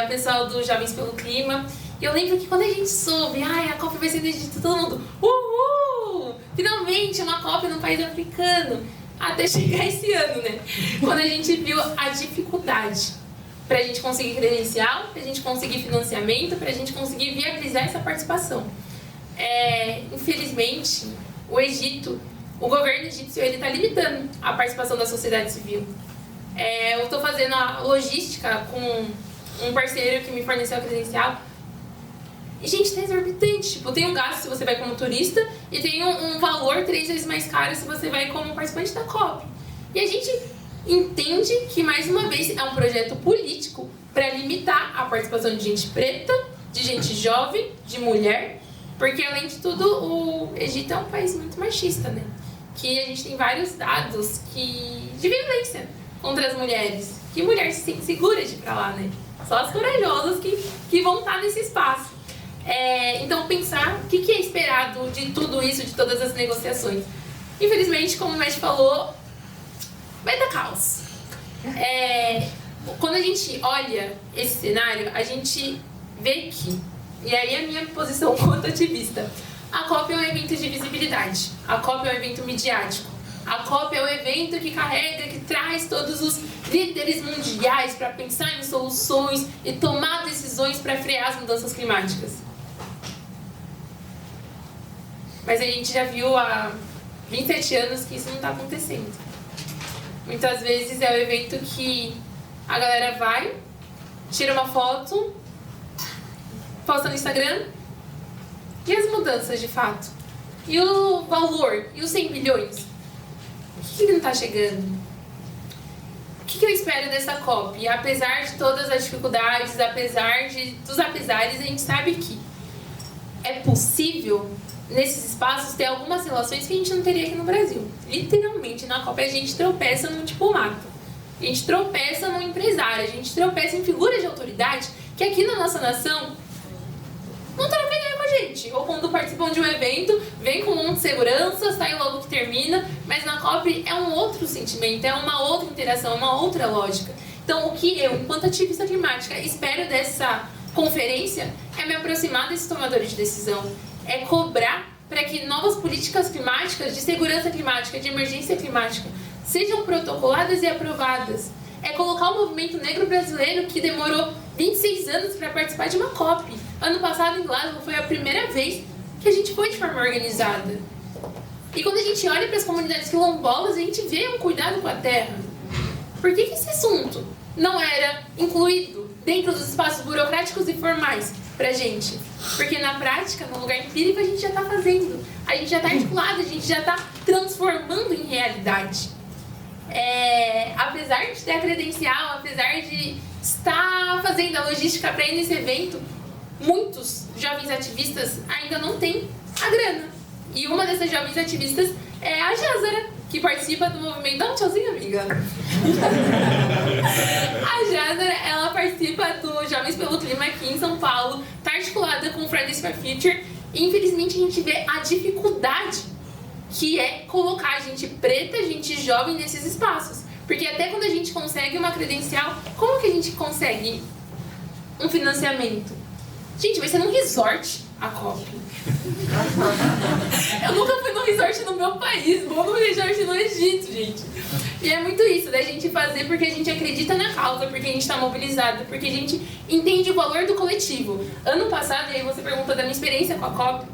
o pessoal do Jovens pelo Clima. E eu lembro que quando a gente soube, a COP vai ser no Egito, todo mundo, uhul! Finalmente uma COP num país africano. Até chegar esse ano, né? Quando a gente viu a dificuldade para a gente conseguir credencial, para a gente conseguir financiamento, para a gente conseguir viabilizar essa participação. Infelizmente, o governo egípcio está limitando a participação da sociedade civil. Eu estou fazendo a logística com um parceiro que me forneceu a credencial. E, gente, tá exorbitante. Tipo, tem um gasto se você vai como turista e tem um valor 3 vezes mais caro se você vai como participante da COP. E a gente entende que, mais uma vez, é um projeto político para limitar a participação de gente preta, de gente jovem, de mulher, porque, além de tudo, o Egito é um país muito machista, né? Que a gente tem vários dados de violência contra as mulheres. Que mulher se sente segura de ir pra lá, né? Só as corajosas que vão estar nesse espaço. Então, pensar o que é esperado de tudo isso, de todas as negociações. Infelizmente, como o Matt falou, vai dar caos. Quando a gente olha esse cenário, a gente vê que, e aí a minha posição quanto ativista, a COP é um evento de visibilidade, a COP é um evento midiático, a COP é um evento que carrega, que traz todos os líderes mundiais para pensar em soluções e tomar decisões para frear as mudanças climáticas. Mas a gente já viu há 27 anos que isso não está acontecendo. Muitas vezes é o evento que a galera vai, tira uma foto, posta no Instagram, e as mudanças de fato? E o valor? E os 100 bilhões? Por que não está chegando? O que eu espero dessa COP? E apesar de todas as dificuldades, apesar dos apesares, a gente sabe que é possível, nesses espaços, ter algumas relações que a gente não teria aqui no Brasil. Literalmente, na COP a gente tropeça no diplomata, a gente tropeça no empresário, a gente tropeça em figuras de autoridade que aqui na nossa nação não trocam ideia com a gente. Ou quando participam de um evento, vem com um monte de segurança, sai logo que termina, mas na COP é um outro sentimento, é uma outra interação, uma outra lógica. Então, o que eu, enquanto ativista climática, espero dessa conferência é me aproximar desses tomadores de decisão, é cobrar para que novas políticas climáticas, de segurança climática, de emergência climática, sejam protocoladas e aprovadas. É colocar o movimento negro brasileiro, que demorou 26 anos para participar de uma COP. Ano passado, em Glasgow, foi a primeira vez que a gente foi de forma organizada. E quando a gente olha para as comunidades quilombolas, a gente vê um cuidado com a terra. Por que esse assunto não era incluído dentro dos espaços burocráticos e formais pra gente? Porque na prática, no lugar empírico, a gente já está fazendo. A gente já está articulado, a gente já está transformando em realidade. Apesar de ter a credencial, apesar de está fazendo a logística para ir nesse evento, muitos jovens ativistas ainda não têm a grana. E uma dessas jovens ativistas é a Jazara, que participa do movimento... Dá um tchauzinho, amiga. A Jazara, ela participa do Jovens pelo Clima aqui em São Paulo, está articulada com o Fridays for Future, e infelizmente a gente vê a dificuldade que é colocar gente preta, gente jovem nesses espaços. Porque até quando a gente consegue uma credencial, como que a gente consegue um financiamento? Gente, vai ser num resort a COP. Eu nunca fui num resort no meu país, vou num resort no Egito, gente. E é muito isso, da gente fazer porque a gente acredita na causa, porque a gente está mobilizado, porque a gente entende o valor do coletivo. Ano passado, e aí você perguntou da minha experiência com a COP,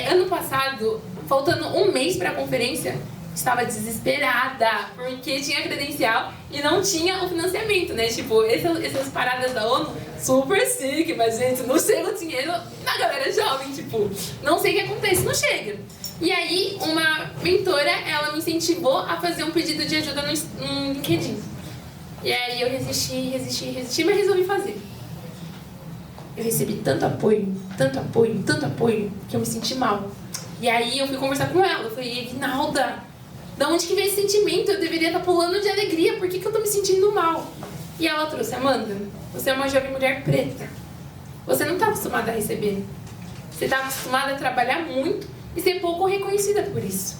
ano passado, faltando um mês para a conferência, estava desesperada, porque tinha credencial e não tinha o financiamento, né? Tipo, essas paradas da ONU, super chique, mas, gente, não chega o dinheiro na galera jovem, tipo, não sei o que acontece, não chega. E aí, uma mentora, ela me incentivou a fazer um pedido de ajuda no LinkedIn. E aí eu resisti, mas resolvi fazer. Eu recebi tanto apoio, que eu me senti mal. E aí eu fui conversar com ela, eu falei, Eginalda, da onde que vem esse sentimento? Eu deveria estar pulando de alegria, por que eu tô me sentindo mal? E ela trouxe, Amanda, você é uma jovem mulher preta. Você não está acostumada a receber. Você está acostumada a trabalhar muito e ser pouco reconhecida por isso.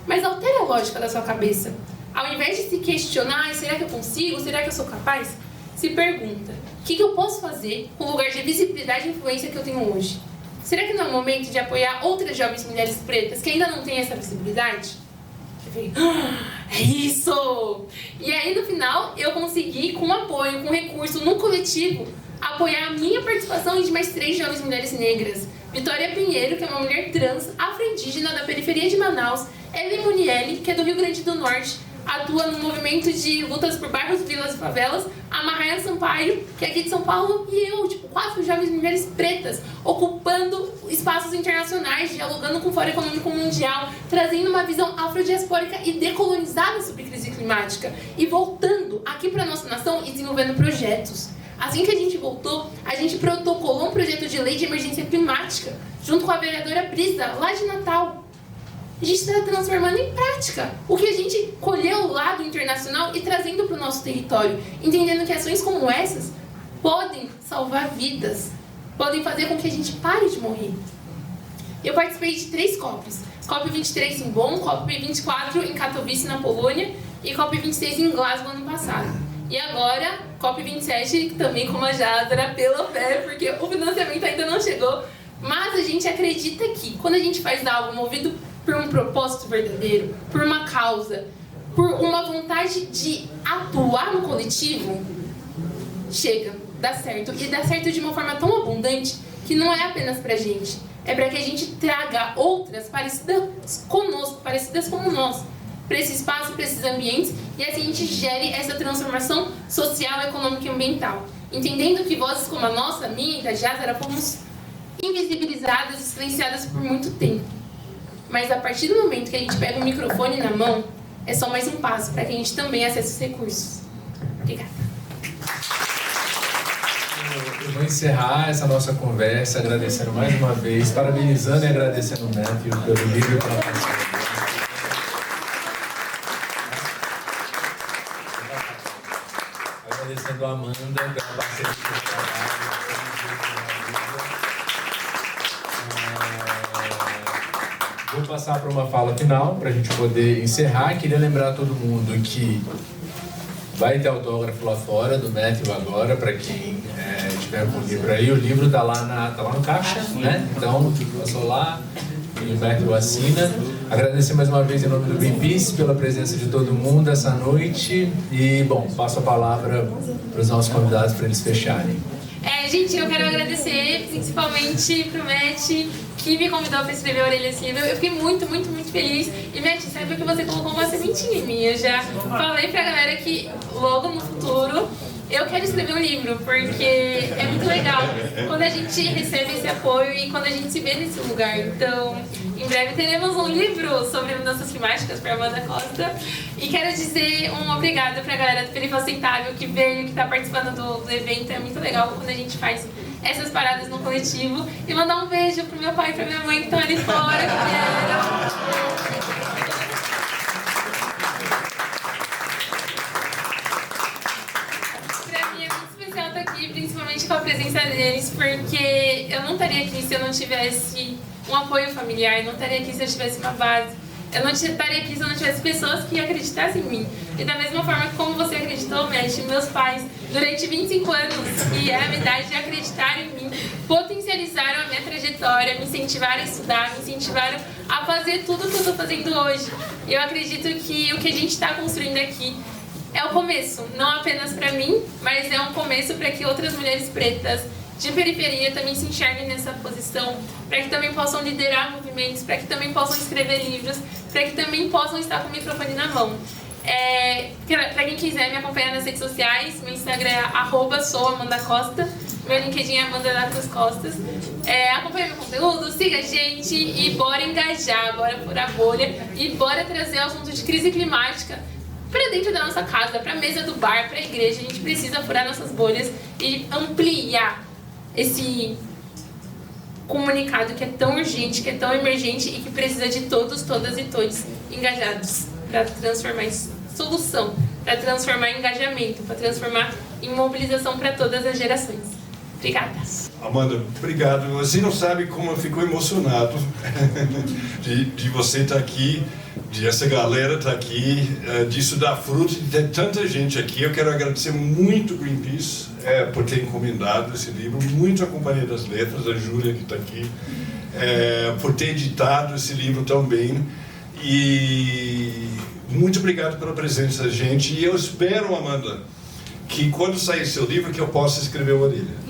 Mas altere a lógica da sua cabeça. Ao invés de se questionar, será que eu consigo? Será que eu sou capaz? Se pergunta, o que eu posso fazer com o lugar de visibilidade e influência que eu tenho hoje? Será que não é o momento de apoiar outras jovens mulheres pretas que ainda não têm essa visibilidade? Eu falei, é isso! E aí, no final, eu consegui, com apoio, com recurso, num coletivo, apoiar a minha participação e de mais 3 jovens mulheres negras. Vitória Pinheiro, que é uma mulher trans, afro-indígena da periferia de Manaus. Ellen Munielli, que é do Rio Grande do Norte, atua no movimento de lutas por bairros, vilas e favelas. A Marraia Sampaio, que é aqui de São Paulo, e eu, 4 jovens mulheres pretas, ocupando espaços internacionais, dialogando com o Fórum Econômico Mundial, trazendo uma visão afrodiaspórica e decolonizada sobre crise climática, e voltando aqui para nossa nação e desenvolvendo projetos. Assim que a gente voltou, a gente protocolou um projeto de lei de emergência climática, junto com a vereadora Brisa, lá de Natal. A gente está transformando em prática o que a gente colheu lá do internacional e trazendo para o nosso território, entendendo que ações como essas podem salvar vidas, podem fazer com que a gente pare de morrer. Eu participei de 3 COPs, COP23 em Bonn, COP24 em Katowice, na Polônia, e COP26 em Glasgow, ano passado. E agora, COP27, também com a Jazara, pela fé, porque o financiamento ainda não chegou, mas a gente acredita que quando a gente faz algo movido por um propósito verdadeiro, por uma causa, por uma vontade de atuar no coletivo, chega, dá certo. E dá certo de uma forma tão abundante que não é apenas pra gente, é para que a gente traga outras parecidas conosco, parecidas como nós, para esse espaço, para esses ambientes, e assim a gente gere essa transformação social, econômica e ambiental. Entendendo que vozes como a nossa, minha e da Jazara, fomos invisibilizadas e silenciadas por muito tempo. Mas a partir do momento que a gente pega o microfone na mão, é só mais um passo para que a gente também acesse os recursos. Obrigada. Eu vou encerrar essa nossa conversa agradecendo mais uma vez, parabenizando e agradecendo o Matthew pelo livro e pela parceria. Agradecendo a Amanda pela parceria do trabalho. Vou passar para uma fala final, para a gente poder encerrar. Queria lembrar a todo mundo que vai ter autógrafo lá fora do Matthew agora, para quem tiver com o livro aí. O livro está lá no caixa, né? Então, passou lá e o Matthew assina. Agradecer mais uma vez em nome do Greenpeace pela presença de todo mundo essa noite. E, bom, passo a palavra para os nossos convidados para eles fecharem. Gente, eu quero agradecer principalmente pro Matt, que me convidou para escrever a Orelha Acima. Eu fiquei muito, muito, muito feliz. E Matt, saiba que você colocou uma sementinha em mim. Eu já falei pra galera que logo no futuro eu quero escrever um livro, porque é muito legal quando a gente recebe esse apoio e quando a gente se vê nesse lugar. Então, em breve teremos um livro sobre mudanças climáticas para Amanda Costa. E quero dizer um obrigado para a galera do Perifa Sustentável que veio, que está participando do evento. É muito legal quando a gente faz essas paradas no coletivo. E mandar um beijo pro meu pai e pra minha mãe que estão ali fora, que vieram. Principalmente com a presença deles, porque eu não estaria aqui se eu não tivesse um apoio familiar, eu não estaria aqui se eu tivesse uma base, eu não estaria aqui se eu não tivesse pessoas que acreditassem em mim. E da mesma forma que como você acreditou, Mesh, meus pais, durante 25 anos, que é a minha idade de acreditar em mim, potencializaram a minha trajetória, me incentivaram a estudar, me incentivaram a fazer tudo que eu estou fazendo hoje. E eu acredito que o que a gente está construindo aqui é o começo, não apenas para mim, mas é um começo para que outras mulheres pretas de periferia também se enxerguem nessa posição, para que também possam liderar movimentos, para que também possam escrever livros, para que também possam estar com o microfone na mão. Para quem quiser me acompanhar nas redes sociais, meu Instagram é @souamandacosta, meu LinkedIn é Amanda da Cruz Costas. Acompanhe meu conteúdo, siga a gente e bora engajar, bora furar a bolha e bora trazer o assunto de crise climática para dentro da nossa casa, para a mesa do bar, para a igreja. A gente precisa furar nossas bolhas e ampliar esse comunicado que é tão urgente, que é tão emergente e que precisa de todos, todas e todos engajados para transformar em solução, para transformar em engajamento, para transformar em mobilização para todas as gerações. Obrigada. Amanda, obrigado. Você não sabe como eu fico emocionado de você estar aqui, de essa galera estar aqui, disso dar fruto, de ter tanta gente aqui. Eu quero agradecer muito Greenpeace por ter encomendado esse livro, muito a Companhia das Letras, a Júlia que está aqui, por ter editado esse livro tão bem. E muito obrigado pela presença da gente. E eu espero, Amanda, que quando sair seu livro que eu possa escrever uma orelha.